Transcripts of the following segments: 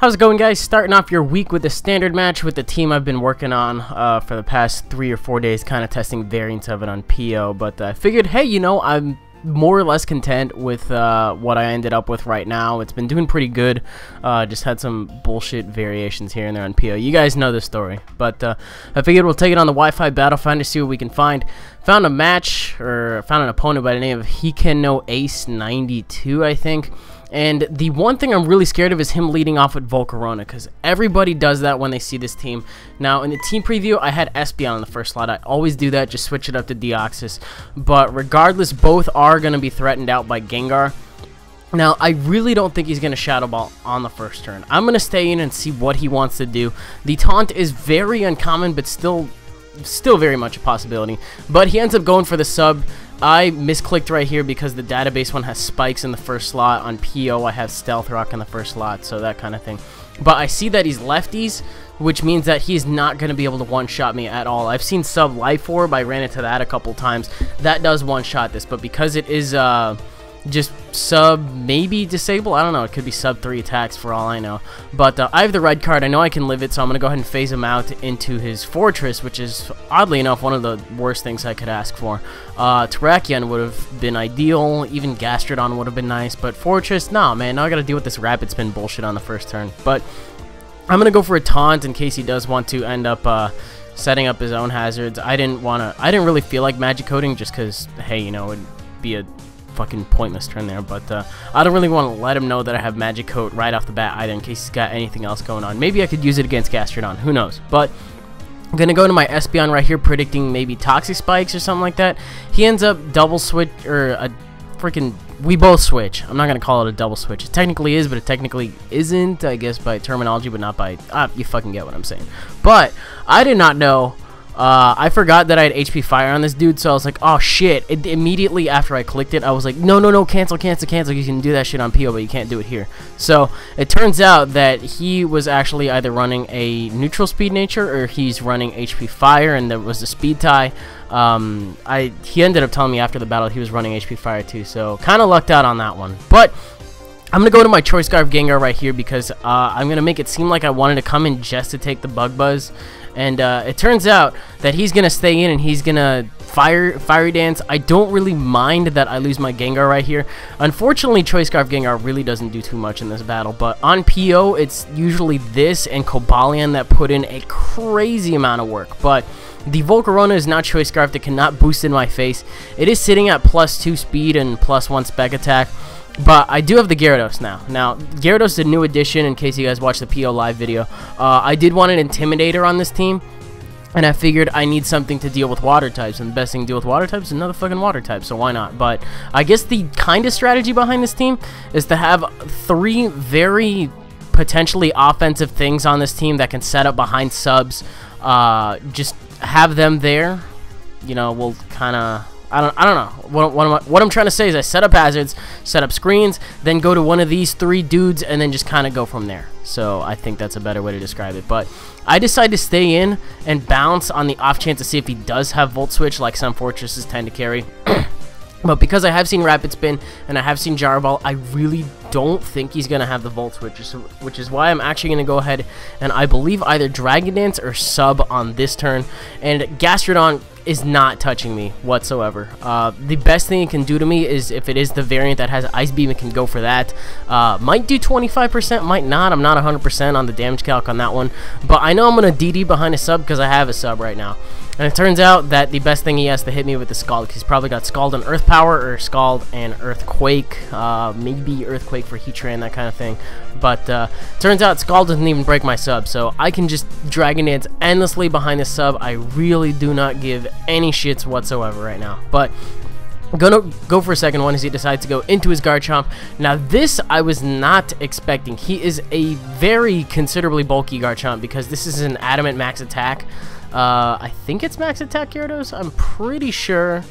How's it going, guys? Starting off your week with a standard match with the team I've been working on for the past 3 or 4 days, kind of testing variants of it on PO, but I figured, hey, you know, I'm more or less content with what I ended up with right now. It's been doing pretty good. Just had some bullshit variations here and there on PO. You guys know the story, but I figured we'll take it on the Wi-Fi Battle Finder to see what we can find. Found a match, or found an opponent by the name of Hikeno Ace 92, I think. And the one thing I'm really scared of is him leading off with Volcarona, because everybody does that when they see this team. Now, in the team preview, I had Espeon in the first slot. I always do that, just switch it up to Deoxys. But regardless, both are going to be threatened out by Gengar. Now, I really don't think he's going to Shadow Ball on the first turn. I'm going to stay in and see what he wants to do. The taunt is very uncommon, but still very much a possibility. But he ends up going for the sub. I misclicked right here because the database one has spikes in the first slot. On PO, I have Stealth Rock in the first slot, so that kind of thing. But I see that he's lefties, which means that he's not going to be able to one-shot me at all. I've seen sub Life Orb. I ran into that a couple times. That does one-shot this, but because it is just sub maybe disable, I don't know, it could be sub 3 attacks for all I know, but I have the red card. I know I can live it, so I'm gonna go ahead and phase him out into his Fortress, which is oddly enough one of the worst things I could ask for. Terrakion would have been ideal, even Gastrodon would have been nice, but Fortress, nah man, now I gotta deal with this Rapid Spin bullshit on the first turn. But I'm gonna go for a taunt in case he does want to end up setting up his own hazards. I didn't really feel like magic coding, just because, hey, you know, it'd be a fucking pointless turn there, but I don't really want to let him know that I have Magic Coat right off the bat either, in case he's got anything else going on. Maybe I could use it against Gastrodon, who knows. But I'm gonna go to my Espeon right here, predicting maybe Toxic Spikes or something like that. He ends up double switch, or a freaking, we both switch. I'm not gonna call it a double switch. It technically is, but it technically isn't, I guess, by terminology, but not by, you fucking get what I'm saying. But I did not know. I forgot that I had HP Fire on this dude, so I was like, oh shit. Immediately after I clicked it, I was like, no, cancel. You can do that shit on PO, but you can't do it here. So it turns out that he was actually either running a neutral speed nature, or he's running HP Fire, and there was a speed tie. He ended up telling me after the battle he was running HP Fire too, so kind of lucked out on that one. But I'm going to go to my Choice Scarf Gengar right here, because I'm going to make it seem like I wanted to come in just to take the Bug Buzz. And it turns out that he's going to stay in and he's going to Fiery Dance. I don't really mind that I lose my Gengar right here. Unfortunately, Choice Scarf Gengar really doesn't do too much in this battle. But on PO, it's usually this and Cobalion that put in a crazy amount of work. But the Volcarona is not Choice Scarf. That cannot boost in my face. It is sitting at +2 speed and +1 spec attack. But I do have the Gyarados now. Now, Gyarados is a new addition, in case you guys watched the PO live video. I did want an Intimidator on this team, and I figured I need something to deal with water types, and the best thing to deal with water types is another fucking water type, so why not? But I guess the kind of strategy behind this team is to have 3 very potentially offensive things on this team that can set up behind subs. Just have them there. You know, we'll kind of... I don't know. What I'm trying to say is I set up hazards, set up screens, then go to one of these 3 dudes, and then just kind of go from there. So I think that's a better way to describe it. But I decided to stay in and bounce on the off chance to see if he does have Volt Switch, like some Fortresses tend to carry. But because I have seen Rapid Spin and I have seen Gyro Ball, I really don't think he's going to have the Volt Switch, which is why I'm actually going to go ahead and I believe either Dragon Dance or Sub on this turn. And Gastrodon is not touching me whatsoever. The best thing it can do to me is if it is the variant that has Ice Beam, it can go for that. Might do 25%, might not. I'm not 100% on the damage calc on that one. But I know I'm going to DD behind a Sub because I have a Sub right now. And it turns out that the best thing he has to hit me with is Scald, because he's probably got Scald and Earth Power, or Scald and Earthquake, maybe Earthquake for Heatran, that kind of thing. But turns out Scald doesn't even break my Sub, so I can just Dragon Dance endlessly behind this Sub. I really do not give any shits whatsoever right now. But I'm gonna go for a second one as he decides to go into his Garchomp. Now this I was not expecting. He is a very considerably bulky Garchomp, because this is an Adamant max attack. I think it's max attack, Gyarados. I'm pretty sure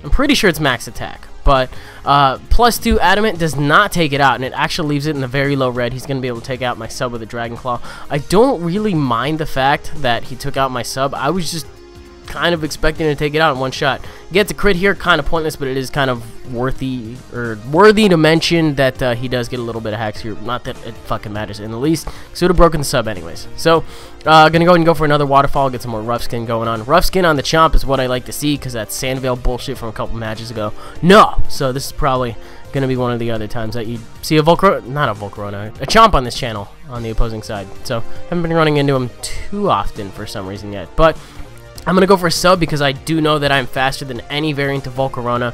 it's max attack. But +2 Adamant does not take it out, and it actually leaves it in a very low red. He's going to be able to take out my Sub with a Dragon Claw. I don't really mind the fact that he took out my Sub. I was just kind of expecting to take it out in one shot. Gets a crit here, kind of pointless, but it is kind of worthy to mention that he does get a little bit of hacks here. Not that it fucking matters in the least, because it would have broken the sub anyways. So, gonna go ahead and go for another waterfall, get some more rough skin going on. Rough skin on the Chomp is what I like to see, because that Sandvale bullshit from a couple matches ago. No! So this is probably gonna be one of the other times that you see a Volcarona, a Chomp on this channel on the opposing side. So, haven't been running into him too often for some reason yet. But I'm going to go for a sub because I do know that I'm faster than any variant of Volcarona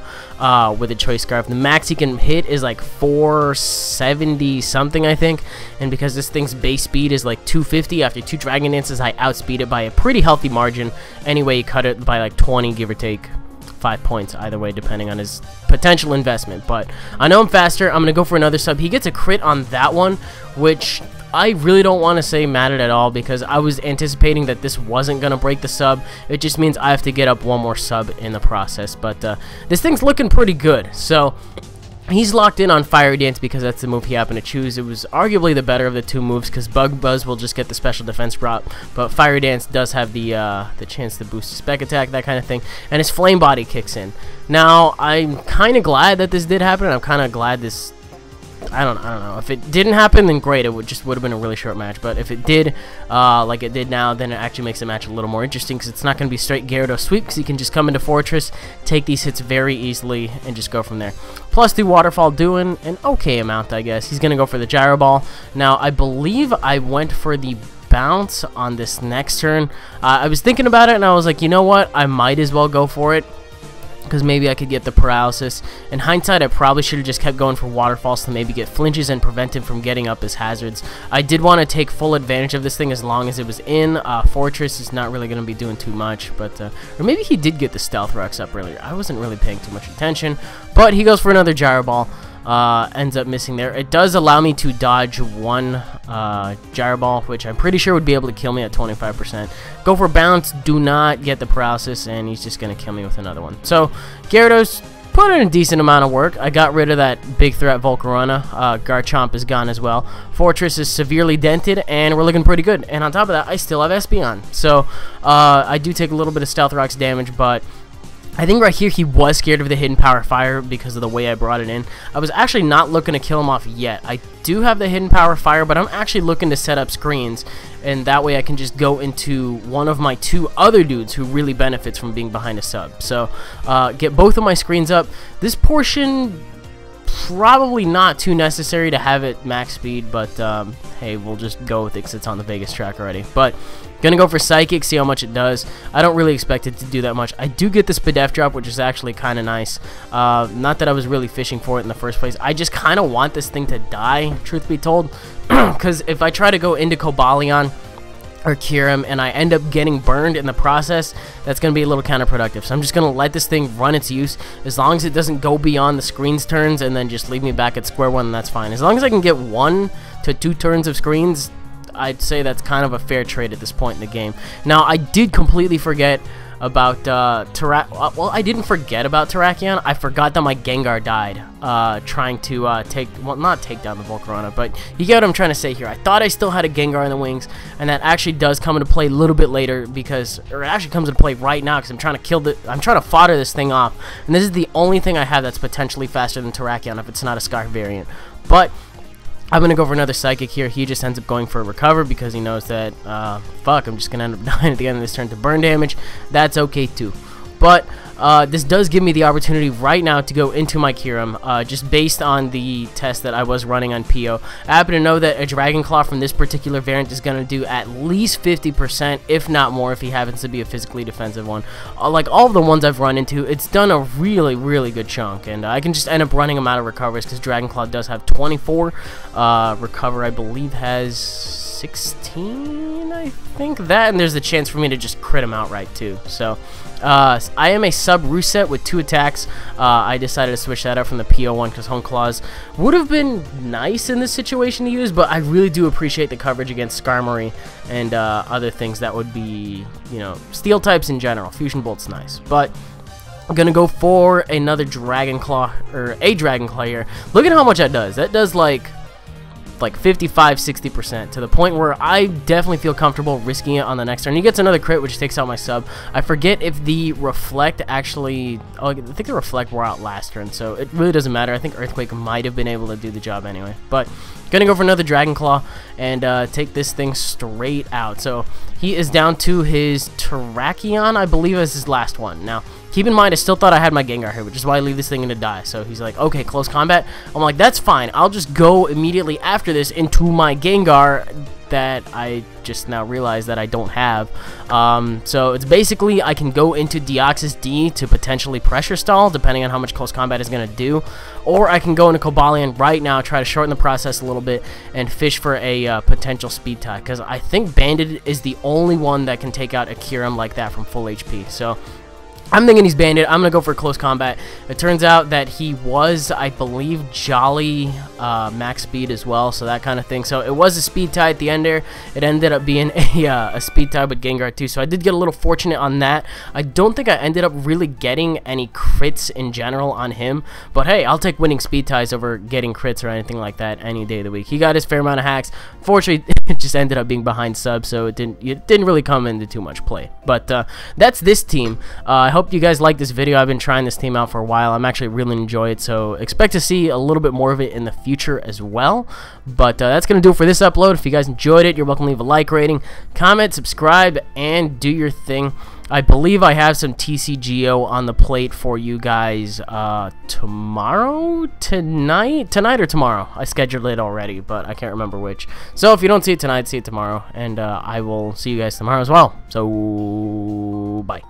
with a Choice Scarf. The max he can hit is like 470 something, I think. And because this thing's base speed is like 250, after 2 Dragon Dances, I outspeed it by a pretty healthy margin. Anyway, you cut it by like 20, give or take 5 points either way, depending on his potential investment. But I know I'm faster. I'm going to go for another sub. He gets a crit on that one, which I really don't want to say mattered at all because I was anticipating that this wasn't going to break the sub. It just means I have to get up one more sub in the process. But this thing's looking pretty good. So he's locked in on Fiery Dance because that's the move he happened to choose. It was arguably the better of the two moves because Bug Buzz will just get the special defense drop, but Fiery Dance does have the chance to boost spec attack, that kind of thing, and his Flame Body kicks in. Now, I'm kind of glad that this did happen. I'm kind of glad this... I don't know. If it didn't happen, then great. It would have been a really short match. But if it did, like it did now, then it actually makes the match a little more interesting because it's not going to be straight Gyarados sweep because he can just come into Fortress, take these hits very easily, and just go from there. Plus the Waterfall doing an okay amount, I guess. He's going to go for the Gyro Ball. Now, I believe I went for the bounce on this next turn. I was thinking about it, and I was like, you know what? I might as well go for it, because maybe I could get the paralysis. In hindsight, I probably should have just kept going for waterfalls to maybe get flinches and prevent him from getting up his hazards. I did want to take full advantage of this thing as long as it was in. Fortress is not really going to be doing too much, but or maybe he did get the Stealth Rocks up earlier. I wasn't really paying too much attention, but he goes for another Gyro Ball. Ends up missing there. It does allow me to dodge one Gyro Ball, which I'm pretty sure would be able to kill me at 25%. Go for Bounce, do not get the paralysis, and he's just going to kill me with another one. So, Gyarados put in a decent amount of work. I got rid of that big threat Volcarona. Garchomp is gone as well. Fortress is severely dented, and we're looking pretty good. And on top of that, I still have Espeon. So, I do take a little bit of Stealth Rocks damage, but I think right here he was scared of the Hidden Power Fire because of the way I brought it in. I was actually not looking to kill him off yet. I do have the Hidden Power Fire, but I'm actually looking to set up screens, and that way I can just go into one of my 2 other dudes who really benefits from being behind a sub. So get both of my screens up. This portion, probably not too necessary to have it max speed, but hey, we'll just go with it because it's on the Vegas track already. But gonna go for Psychic, see how much it does. I don't really expect it to do that much. I do get the Spadef drop, which is actually kind of nice. Not that I was really fishing for it in the first place. I just kind of want this thing to die, truth be told, because if I try to go into Cobalion or Kyurem and I end up getting burned in the process, that's going to be a little counterproductive. So I'm just going to let this thing run its use. As long as it doesn't go beyond the screen's turns and then just leave me back at square one, that's fine. As long as I can get 1 to 2 turns of screens, I'd say that's kind of a fair trade at this point in the game. Now, I did completely forget about well, I didn't forget about Terrakion. I forgot that my Gengar died trying to not take down the Volcarona, but you get what I'm trying to say here. I thought I still had a Gengar in the wings, and that actually does come into play a little bit later or it actually comes into play right now because I'm trying to fodder this thing off, and this is the only thing I have that's potentially faster than Terrakion if it's not a Scarf variant. But I'm going to go for another Psychic here. He just ends up going for a Recover because he knows that, fuck, I'm just going to end up dying at the end of this turn to burn damage. That's okay too. But this does give me the opportunity right now to go into my Kyurem, just based on the test that I was running on PO. I happen to know that a Dragon Claw from this particular variant is going to do at least 50%, if not more, if he happens to be a physically defensive one. Like all of the ones I've run into, it's done a really, really good chunk, and I can just end up running them out of Recovers because Dragon Claw does have 24. Recover, I believe, has 16, I think. That, and there's a chance for me to just crit him outright too. So I am a sub Ruset with 2 attacks. I decided to switch that up from the PO1 because Hone Claws would have been nice in this situation to use, but I really do appreciate the coverage against Skarmory and other things that would be, you know, Steel types in general. Fusion Bolt's nice, but I'm gonna go for another Dragon Claw, or a Dragon Claw here. Look at how much that does. That does like like 55-60% to the point where I definitely feel comfortable risking it on the next turn. He gets another crit, which takes out my sub. I forget if the reflect actually, oh, I think the reflect wore out last turn, so it really doesn't matter. I think Earthquake might have been able to do the job anyway, but gonna go for another Dragon Claw and take this thing straight out. So he is down to his Terrakion, I believe, as his last one. Now, keep in mind, I still thought I had my Gengar here, which is why I leave this thing in to die. So he's like, okay, close combat. I'm like, that's fine. I'll just go immediately after this into my Gengar that I just now realized that I don't have. So it's basically I can go into Deoxys D to potentially pressure stall, depending on how much close combat is going to do. Or I can go into Cobalion right now, try to shorten the process a little bit, and fish for a potential speed tie. Because I think Bandit is the only one that can take out a Kyurem like that from full HP. So I'm thinking he's Bandit. I'm going to go for close combat. It turns out that he was, I believe, Jolly max speed as well, so that kind of thing. So it was a speed tie at the end there. It ended up being a speed tie with Gengar too, so I did get a little fortunate on that. I don't think I ended up really getting any crits in general on him, but hey, I'll take winning speed ties over getting crits or anything like that any day of the week. He got his fair amount of hacks. Fortunately, it just ended up being behind sub, so it didn't really come into too much play. But that's this team. I hope you guys like this video. I've been trying this team out for a while. I'm actually really enjoying it, so expect to see a little bit more of it in the future as well. But that's going to do it for this upload. If you guys enjoyed it, you're welcome to leave a like rating, comment, subscribe, and do your thing. I believe I have some TCGO on the plate for you guys tonight or tomorrow. I scheduled it already, but I can't remember which. So if you don't see it tonight, see it tomorrow, and I will see you guys tomorrow as well. So bye.